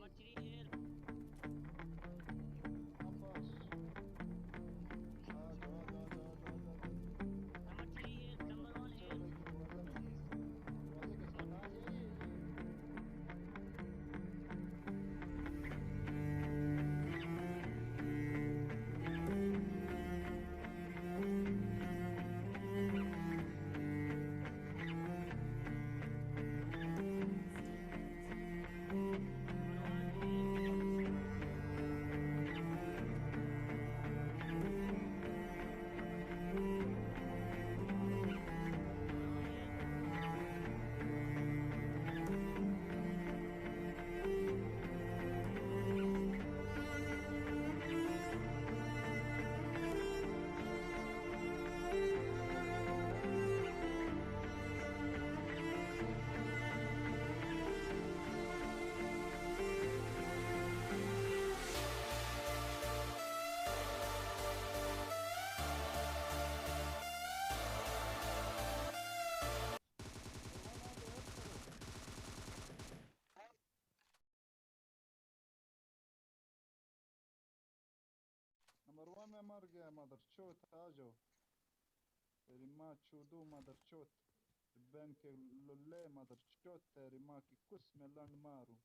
बस आ जाओ आ जाओ आ जाओ आ जाओ आ जाओ आ जाओ। दरवाजा पीछे वाला ही दरवाजा में, दरवाजे के साथ आ ये। नंबर 1 आ जाओ, हेल्प करो। नंबर 1 में मर गया मदर चोत, आ जाओ। तेरी माँ चूदू मदर चोत, बहन के लुल्ले मदर चोत, तेरी माँ की कुस में लंड मारूं।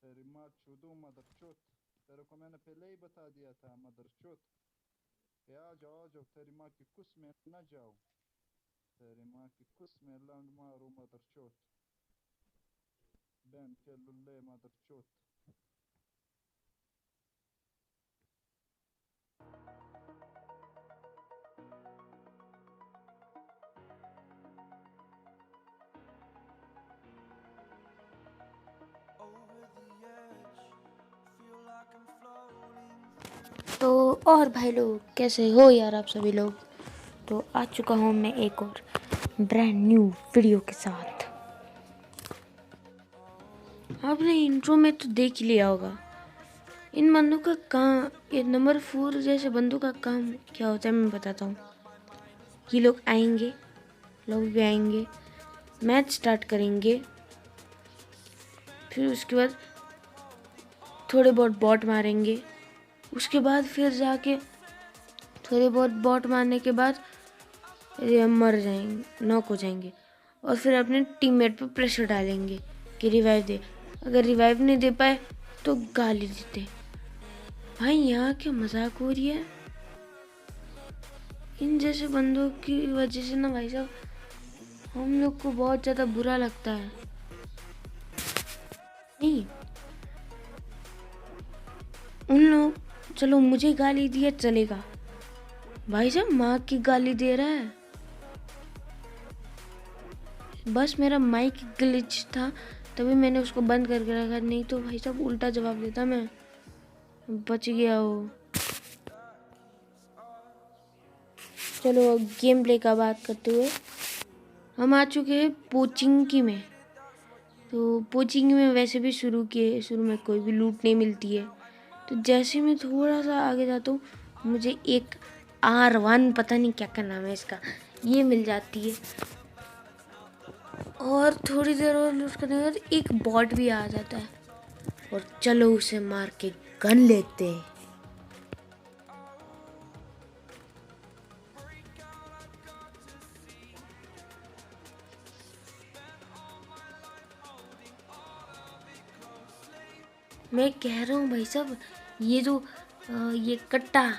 तेरी माँ चूदू मदर चोत, तेरे को मैंने पहले ही बता दिया था मदर चोत। आ जाओ तेरी माँ की कुस में न जाओ। तेरी माँ की कुस में लंड मारूं मदर चोत, बहन के लुल्ले मदर चोत। तो और भाई लोग कैसे हो यार आप सभी लोग। तो आ चुका हूँ मैं एक और ब्रांड न्यू वीडियो के साथ। आपने इंट्रो में तो देख ही लिया होगा इन बंदों का काम, ये नंबर 4 जैसे बंदों का काम क्या होता है मैं बताता हूँ। ये लोग आएंगे, लोग भी आएंगे, मैच स्टार्ट करेंगे, फिर उसके बाद थोड़े बहुत बॉट मारेंगे, उसके बाद फिर जाके थोड़े बहुत बॉट मारने के बाद ये मर जाएंगे, नॉक हो जाएंगे, और फिर अपने टीममेट पर प्रेशर डालेंगे कि रिवाइव दे। अगर रिवाइव नहीं दे पाए तो गाली देते। भाई यहाँ क्या मजाक हो रही है। इन जैसे बंदों की वजह से ना भाई साहब हम लोग को बहुत ज़्यादा बुरा लगता है। नहीं, उन लोग चलो मुझे गाली दिया चलेगा, भाई साहब माँ की गाली दे रहा है। बस मेरा माइक ग्लिच था तभी मैंने उसको बंद करके रखा, नहीं तो भाई साहब उल्टा जवाब देता मैं। बच गया वो। चलो अब गेम प्ले का बात करते हुए हम आ चुके हैं पोचिंकी में। तो पोचिंकी में वैसे भी शुरू में कोई भी लूट नहीं मिलती है। तो जैसे मैं थोड़ा सा आगे जाता हूँ मुझे एक R1 पता नहीं क्या क्या नाम है इसका, ये मिल जाती है। और थोड़ी देर और लूट करने के बाद एक बॉट भी आ जाता है और चलो उसे मार के गन लेते हैं। मैं कह रहा हूँ भाई साहब ये जो ये कट्टा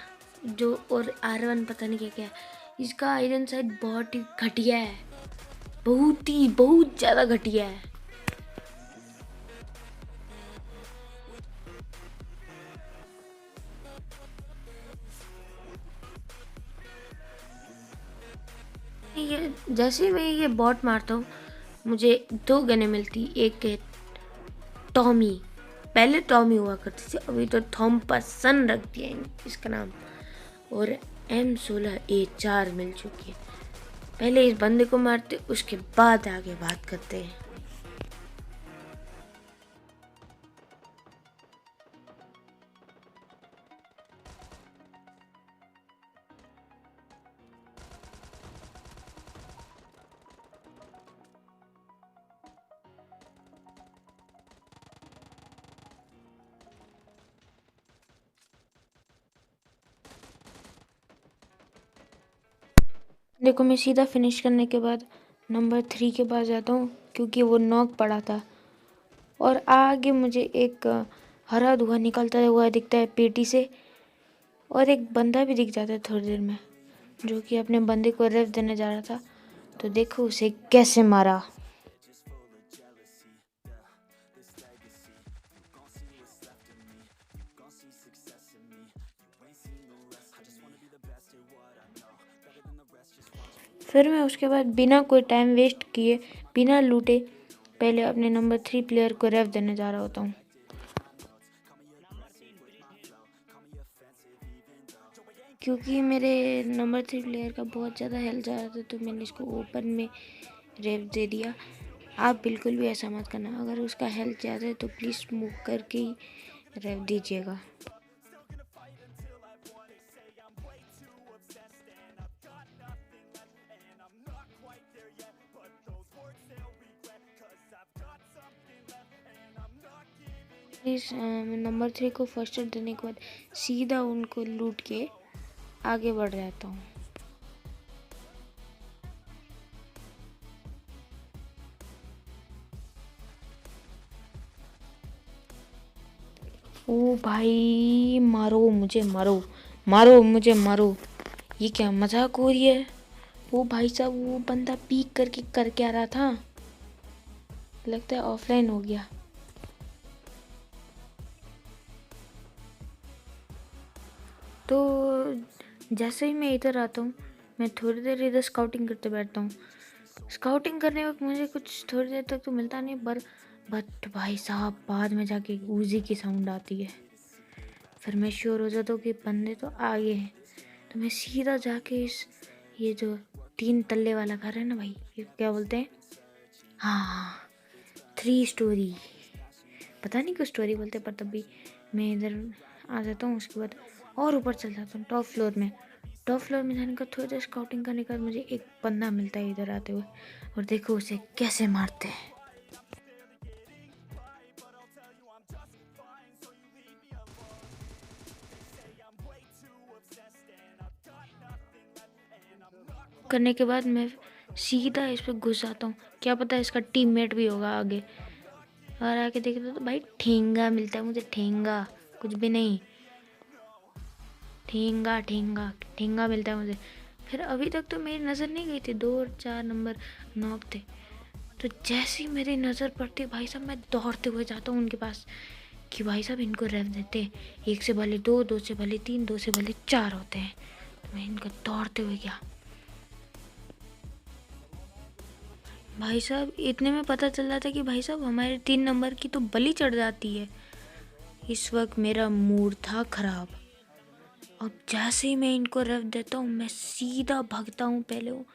जो और R1 पता नहीं क्या क्या है, इसका आयरन शायद बहुत ही घटिया है, बहुत ज़्यादा घटिया है। ये जैसे मैं ये बॉट मारता हूँ मुझे 2 गनें मिलती, एक है टॉमी, पहले टॉमी हुआ करती थी अभी तो थॉम्पसन रख दिया इसका नाम, और M16A4 मिल चुकी है। पहले इस बंदे को मारते उसके बाद आगे बात करते हैं। देखो मैं सीधा फिनिश करने के बाद नंबर 3 के पास जाता हूँ क्योंकि वो नॉक पड़ा था। और आगे मुझे एक हरा धुआं निकलता हुआ दिखता है पेटी से, और एक बंदा भी दिख जाता है थोड़ी देर में, जो कि अपने बंदे को रेव देने जा रहा था। तो देखो उसे कैसे मारा। फिर मैं उसके बाद बिना कोई टाइम वेस्ट किए, बिना लूटे, पहले अपने नंबर 3 प्लेयर को रेव देने जा रहा होता हूँ। क्योंकि मेरे नंबर 3 प्लेयर का बहुत ज़्यादा हेल्थ जा रहा था तो मैंने इसको ओपन में रेव दे दिया। आप बिल्कुल भी ऐसा मत करना, अगर उसका हेल्थ ज़्यादा है तो प्लीज़ स्मोक करके ही रेव दीजिएगा। इस नंबर 3 को फर्स्ट एड देने के बाद सीधा उनको लूट के आगे बढ़ जाता हूँ। ओ भाई, मारो मुझे, मारो मारो मुझे, मारो। ये क्या मजाक हो रही है? वो भाई साहब, वो बंदा पीक करके कर क्या रहा था? लगता है ऑफलाइन हो गया। तो जैसे ही मैं इधर आता हूँ, मैं थोड़ी देर इधर स्काउटिंग करते बैठता हूँ। स्काउटिंग करने वक्त मुझे कुछ थोड़ी देर तक तो मिलता नहीं, बट भाई साहब बाद में जाके ऊजी की साउंड आती है। फिर मैं श्योर हो जाता हूँ कि बंदे तो आगे हैं। तो मैं सीधा जाके ये जो 3 तल्ले वाला घर है ना भाई, ये क्या बोलते हैं, हाँ 3 स्टोरी, पता नहीं क्यों स्टोरी बोलते, पर तब भी मैं इधर आ जाता हूँ। उसके बाद और ऊपर चल जाता हूँ टॉप फ्लोर में। टॉप फ्लोर में जाने का थोड़ी देर स्काउटिंग करने के बाद मुझे एक बंदा मिलता है इधर आते हुए, और देखो उसे कैसे मारते हैं। करने के बाद मैं सीधा इस पर घुस जाता हूँ, क्या पता इसका टीममेट भी होगा आगे। और आके देखता तो भाई ठेंगा मिलता है मुझे, ठेंगा, कुछ भी नहीं, ठेंगा ठेंगा ठेंगा मिलता है मुझे। फिर अभी तक तो मेरी नज़र नहीं गई थी, 2 और 4 नंबर नॉक थे। तो जैसे ही मेरी नज़र पड़ती भाई साहब, मैं दौड़ते हुए जाता हूँ उनके पास कि भाई साहब इनको रेव देते, 1 से भले 2, 2 से भले 3, 2 से भले 4 होते हैं। तो मैं इनको दौड़ते हुए गया। भाई साहब इतने में पता चल जाता कि भाई साहब हमारे 3 नंबर की तो बलि चढ़ जाती है। इस वक्त मेरा मूड था खराब। अब जैसे ही मैं इनको रेव देता हूँ, मैं सीधा भागता हूँ पहले वो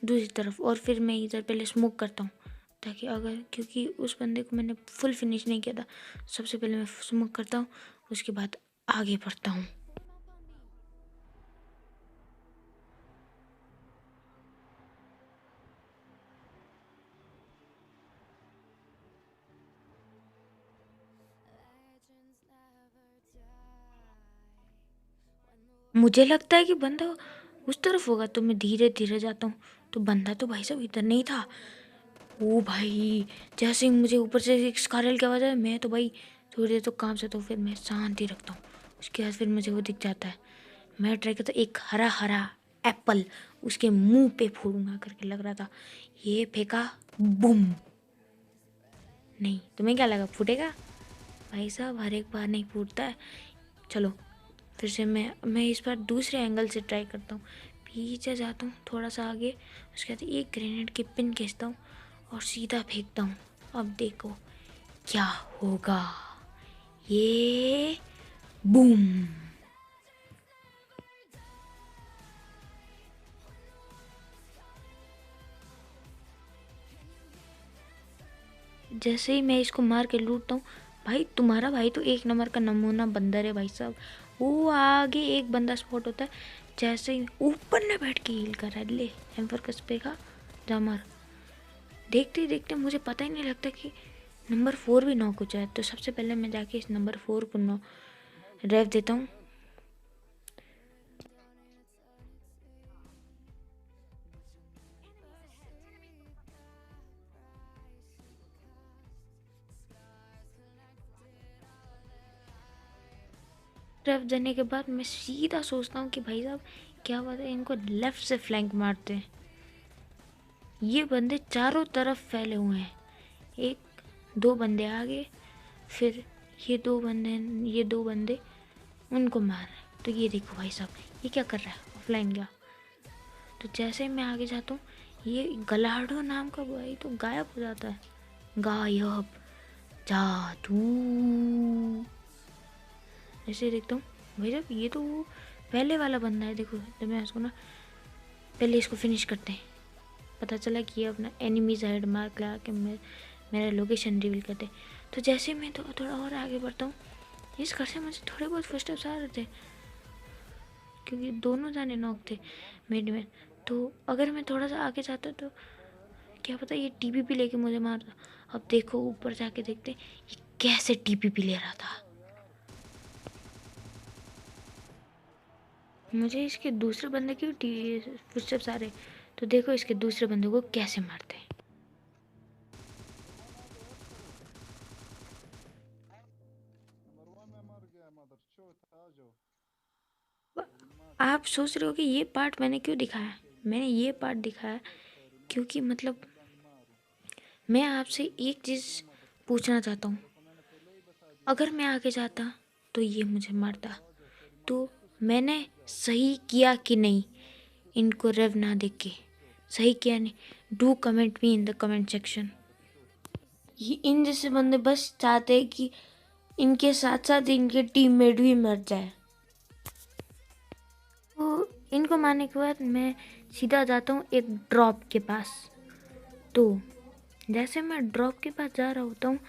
दूसरी तरफ, और फिर मैं इधर पहले स्मोक करता हूँ, ताकि अगर, क्योंकि उस बंदे को मैंने फुल फिनिश नहीं किया था, सबसे पहले मैं स्मोक करता हूँ, उसके बाद आगे बढ़ता हूँ। मुझे लगता है कि बंदा उस तरफ होगा, तो मैं धीरे धीरे जाता हूँ, तो बंदा तो भाई साहब इधर नहीं था। ओ भाई, जैसे ही मुझे ऊपर से एक स्कारल की आवाज़ है, मैं तो भाई थोड़ी देर तो काम से, तो फिर मैं शांति रखता हूँ। उसके बाद फिर मुझे वो दिख जाता है, मैं ट्राई करता एक हरा हरा एप्पल उसके मुंह पे फोड़ूंगा करके लग रहा था। ये फेंका, बूम। नहीं, तुम्हें क्या लगा फूटेगा? भाई साहब हर एक बार नहीं फूटता है। चलो फिर से मैं इस बार दूसरे एंगल से ट्राई करता हूँ। पीछे जाता हूँ थोड़ा सा आगे, उसके बाद एक ग्रेनेड की पिन खींचता हूँ और सीधा फेंकता हूँ। अब देखो क्या होगा, ये बूम। जैसे ही मैं इसको मार के लूटता हूँ, भाई तुम्हारा भाई तो 1 नंबर का नमूना बंदर है भाई साहब। वो आगे एक बंदा स्पॉट होता है, जैसे ही ऊपर ने बैठ के हील कर रहा है, ले एम्पर का स्प्रे का जामर। देखते ही देखते मुझे पता ही नहीं लगता कि नंबर 4 भी नॉक हो जाए। तो सबसे पहले मैं जाके इस नंबर 4 को रेव देता हूँ। तरफ जाने के बाद मैं सीधा सोचता हूँ कि भाई साहब क्या बात है, इनको लेफ्ट से फ्लैंक मारते हैं। ये बंदे चारों तरफ फैले हुए हैं, एक दो बंदे आगे, फिर ये दो बंदे उनको मार रहे हैं। तो ये देखो भाई साहब ये क्या कर रहा है, ऑफलाइन गया। तो जैसे ही मैं आगे जाता हूँ, ये गलाडो नाम का भाई तो गायब हो जाता है। गायब, जादू। ऐसे देखता हूँ भाई साहब ये तो वो पहले वाला बंदा है। देखो जब मैं उसको ना, पहले इसको फिनिश करते हैं। पता चला कि ये अपना एनिमी साइड मार्क लगा के मेरा लोकेशन रिवील करते। तो जैसे मैं तो थोड़ा और आगे बढ़ता हूँ, इस घर से मुझे थोड़े बहुत फर्स्ट स्टेप्स आ रहे थे क्योंकि दोनों जाने नॉक थे मिड में। तो अगर मैं थोड़ा सा आगे जाता तो क्या पता ये टीपीपी लेके मुझे मारता। अब देखो ऊपर जाके देखते ये कैसे टीपीपी ले रहा था। मुझे इसके दूसरे बंदे की फुटस्टेप्स आ रहे। तो देखो इसके दूसरे बंदे को कैसे मारते हैं। नंबर 1 में मर गया मदर चौथ, आ जाओ। आप सोच रहे हो कि ये पार्ट मैंने क्यों दिखाया। मैंने ये पार्ट दिखाया क्योंकि मतलब मैं आपसे एक चीज़ पूछना चाहता हूँ। अगर मैं आगे जाता तो ये मुझे मारता, तो मैंने सही किया कि नहीं। इनको रेव ना देख के सही किया नहीं। Do comment me in the comment section. ये इन जैसे बंदे बस चाहते हैं कि इनके साथ साथ इनके टीममेट भी मर जाए। तो इनको मारने के बाद मैं सीधा जाता हूँ एक ड्रॉप के पास। तो जैसे मैं ड्रॉप के पास जा रहा होता हूँ,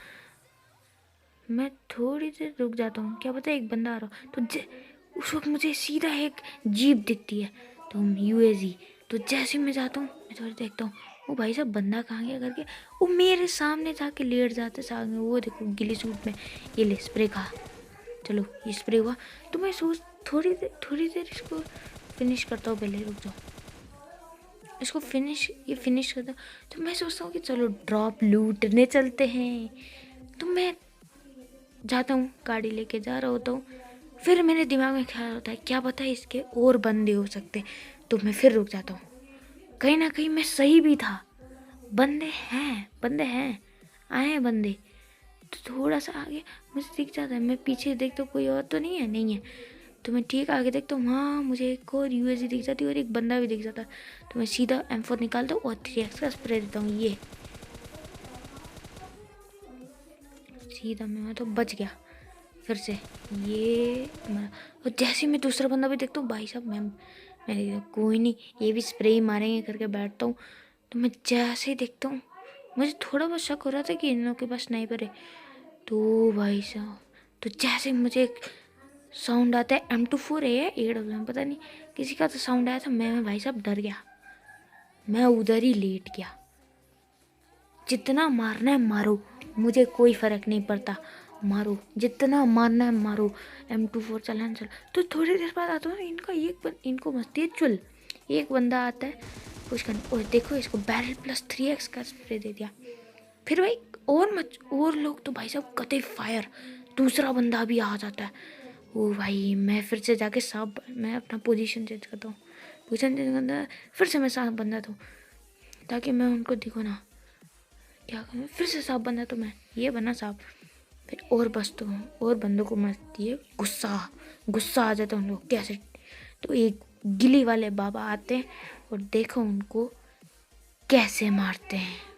मैं थोड़ी देर रुक जाता हूँ, क्या पता एक बंदा आ रहा हो। तो उस वक्त मुझे सीधा एक जीप दिखती है, तो यूएजी। तो जैसे मैं जाता हूँ, मैं थोड़ी देखता हूँ वो भाई साहब बंदा कहाँ गया करके, वो मेरे सामने जाके लेट जाते सामने। वो देखो गिली सूट में, ये ले स्प्रे खा। चलो ये स्प्रे हुआ। तो मैं सोच थोड़ी देर इसको फिनिश करता हूँ। पहले रुक जाओ, इसको फिनिश करता हूँ। तो मैं सोचता हूँ कि चलो ड्रॉप लूटने चलते हैं। तो मैं जाता हूँ, गाड़ी लेके जा रहा होता हूँ। फिर मेरे दिमाग में ख्याल होता है क्या पता है इसके और बंदे हो सकते। तो मैं फिर रुक जाता हूँ। कहीं ना कहीं मैं सही भी था, बंदे हैं, आए हैं बंदे। तो थोड़ा सा आगे मुझे दिख जाता है, मैं पीछे देखता हूँ कोई और तो नहीं है। तो मैं ठीक आगे देखता हूँ, हाँ मुझे एक और यूएसजी दिख जाती है और एक बंदा भी दिख जाता है। तो मैं सीधा M4 निकालता हूँ और 3x का स्प्रे देता हूँ। ये सीधा मैं तो बच गया फिर से। ये और जैसे मैं दूसरा बंदा भी देखता हूँ, भाई साहब मैं कोई नहीं ये भी स्प्रे ही मारेंगे करके बैठता हूँ। तो मैं जैसे ही देखता हूँ, मुझे थोड़ा बहुत शक हो रहा था कि इन लोगों के पास स्नाइपर है। तो भाई साहब तो जैसे ही मुझे एक साउंड आता है, M24 है या AWM पता नहीं किसी का तो साउंड आया था। मैं भाई साहब डर गया, मैं उधर ही लेट गया। जितना मारना है मारो, मुझे कोई फ़र्क नहीं पड़ता, मारो जितना मारना है मारो। M24 चलाना चल। तो थोड़ी देर बाद आता है इनको मस्ती है चुल। एक बंदा आता है पुश करने, ओह देखो इसको बैरल प्लस 3x का स्प्रे दे दिया। फिर भाई और लोग तो भाई साहब कते फायर। दूसरा बंदा भी आ जाता है। ओ भाई मैं फिर से जाके मैं अपना पोजीशन चेंज करता हूँ। पोजीशन चेंज करता फिर से मैं सांप बंदा दूँ ताकि मैं उनको दिखो ना। क्या करूँ, फिर से सांप बंदा तो मैं ये बना सांप। फिर और बस तो और बंदों को मचती है गुस्सा आ जाता है उन लोग कैसे। तो एक गिली वाले बाबा आते हैं और देखो उनको कैसे मारते हैं।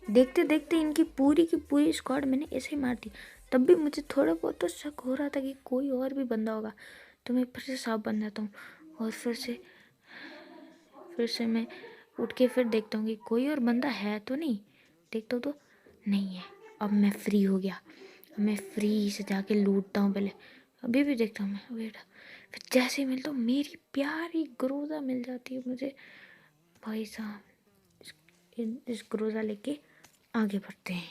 देखते देखते इनकी पूरी की पूरी स्क्वाड मैंने ऐसे ही मार दी। तब भी मुझे थोड़ा बहुत तो शक हो रहा था कि कोई और भी बंदा होगा। तो मैं फिर से सांप बन जाता हूँ और फिर से मैं उठ के फिर देखता हूँ कि कोई और बंदा है तो नहीं। देखता हूँ तो नहीं है। अब मैं फ्री हो गया। अब मैं फ्री से जाके लूटता हूँ पहले। अभी भी देखता हूँ मैं, वेट। फिर जैसे ही मिलता हूँ मेरी प्यारी ग्रोजा मिल जाती है मुझे। भाई साहब इस ग्रोजा लेके आगे बढ़ते हैं।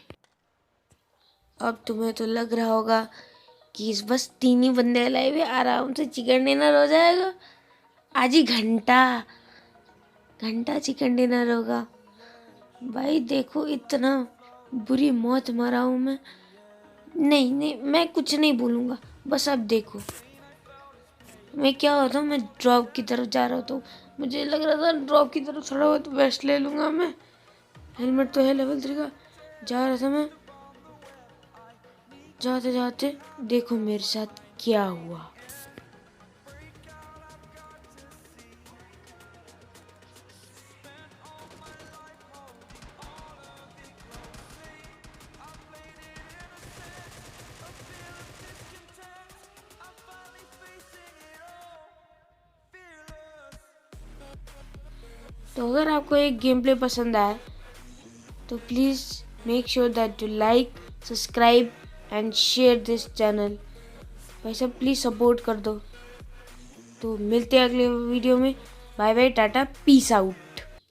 अब तुम्हें तो लग रहा होगा कि इस बस 3 ही बंदे लाए हुए आराम से चिकन डिनर हो जाएगा। आज ही घंटा चिकन डिनर होगा। भाई देखो इतना बुरी मौत मरा हूँ मैं। नहीं मैं कुछ नहीं बोलूँगा, बस अब देखो। मैं क्या होता हूँ, मैं ड्रॉप की तरफ जा रहा था। मुझे लग रहा था ड्रॉप की तरफ थोड़ा बहुत वेस्ट ले लूँगा मैं। हेलमेट तो है लेवल 3 का। जा रहा था मैं, जाते जाते देखो मेरे साथ क्या हुआ। तो अगर आपको एक गेम प्ले पसंद आए तो please make sure that you like, subscribe and share this channel. भाई साहब प्लीज़ सपोर्ट कर दो। तो मिलते हैं अगले वीडियो में। Bye bye, tata, peace out.